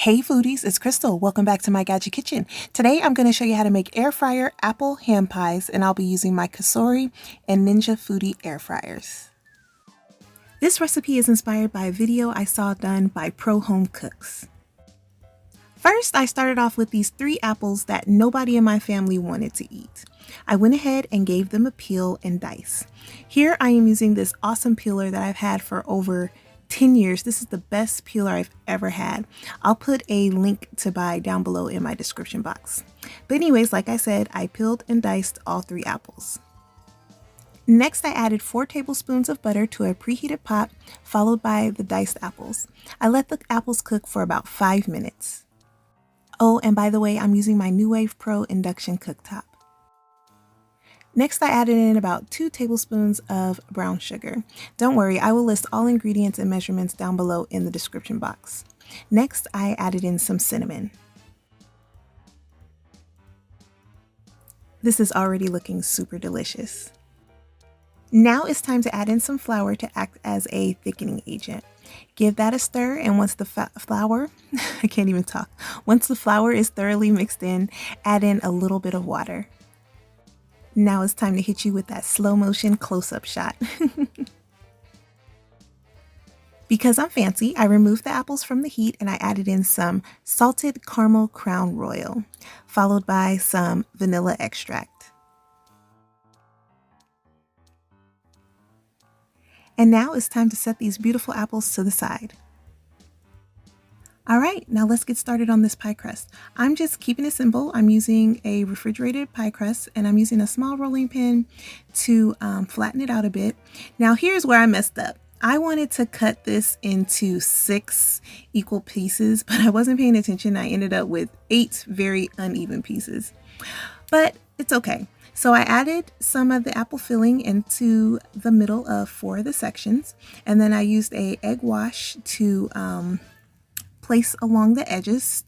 Hey foodies, it's Crystal. Welcome back to my Gadget Kitchen. Today I'm going to show you how to make air fryer apple ham pies, and I'll be using my Cosori and Ninja Foodi air fryers. This recipe is inspired by a video I saw done by pro home cooks. First, I started off with these 3 apples that nobody in my family wanted to eat. I went ahead and gave them a peel and dice. Here I am using this awesome peeler that I've had for over 10 years. This is the best peeler I've ever had. I'll put a link to buy down below in my description box. But anyways, like I said, I peeled and diced all 3 apples. Next, I added 4 tablespoons of butter to a preheated pot, followed by the diced apples. I let the apples cook for about 5 minutes. Oh, and by the way, I'm using my New Wave Pro induction cooktop. Next, I added in about 2 tablespoons of brown sugar. Don't worry, I will list all ingredients and measurements down below in the description box. Next, I added in some cinnamon. This is already looking super delicious. Now it's time to add in some flour to act as a thickening agent. Give that a stir, and once the flour, Once the flour is thoroughly mixed in, add in a little bit of water. Now it's time to hit you with that slow motion close-up shot. Because I'm fancy, I removed the apples from the heat and I added in some salted caramel Crown Royal, followed by some vanilla extract. And now it's time to set these beautiful apples to the side. All right, now let's get started on this pie crust. I'm just keeping it simple. I'm using a refrigerated pie crust and I'm using a small rolling pin to flatten it out a bit. Now here's where I messed up. I wanted to cut this into 6 equal pieces, but I wasn't paying attention. I ended up with 8 very uneven pieces, but it's okay. So I added some of the apple filling into the middle of 4 of the sections, and then I used a egg wash to place along the edges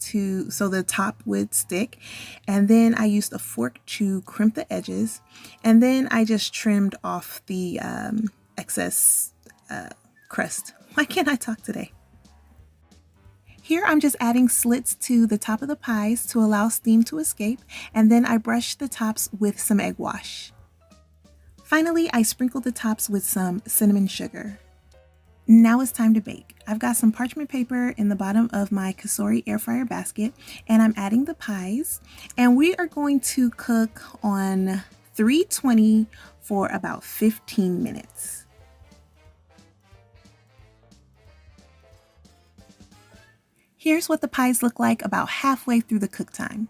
so the top would stick, and then I used a fork to crimp the edges, and then I just trimmed off the excess crust. Why can't I talk today? Here I'm just adding slits to the top of the pies to allow steam to escape, and then I brush the tops with some egg wash. Finally, I sprinkled the tops with some cinnamon sugar. Now it's time to bake. I've got some parchment paper in the bottom of my Cosori air fryer basket, and I'm adding the pies, and we are going to cook on 320 for about 15 minutes. Here's what the pies look like about halfway through the cook time.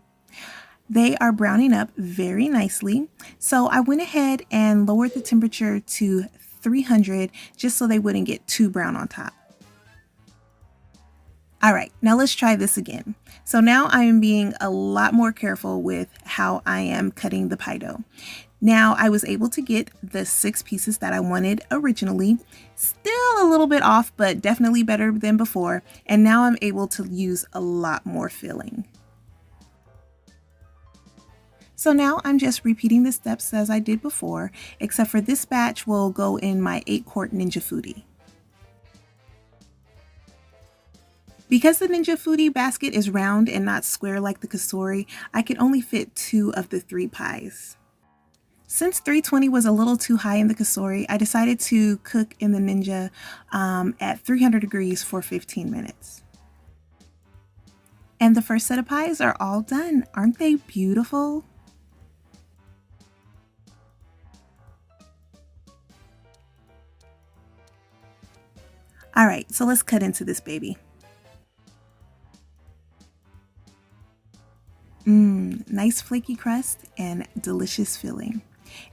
They are browning up very nicely, so I went ahead and lowered the temperature to 300 just so they wouldn't get too brown on top. All right, now let's try this again. So now I am being a lot more careful with how I am cutting the pie dough. Now I was able to get the 6 pieces that I wanted originally, still a little bit off, but definitely better than before. And now I'm able to use a lot more filling. So now I'm just repeating the steps as I did before, except for this batch will go in my 8-quart Ninja Foodi. Because the Ninja Foodi basket is round and not square like the Cosori, I could only fit 2 of the 3 pies. Since 320 was a little too high in the Cosori, I decided to cook in the Ninja at 300 degrees for 15 minutes. And the first set of pies are all done. Aren't they beautiful? All right, so let's cut into this baby. Nice flaky crust and delicious filling.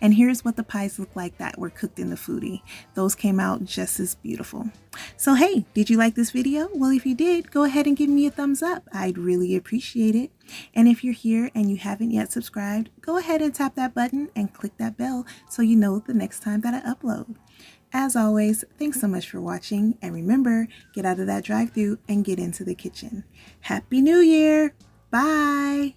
And here's what the pies look like that were cooked in the Foodi. Those came out just as beautiful. So hey, did you like this video? Well, if you did, go ahead and give me a thumbs up. I'd really appreciate it. And if you're here and you haven't yet subscribed, go ahead and tap that button and click that bell so you know the next time that I upload. As always, thanks so much for watching, and remember, get out of that drive-thru and get into the kitchen. Happy New Year! Bye!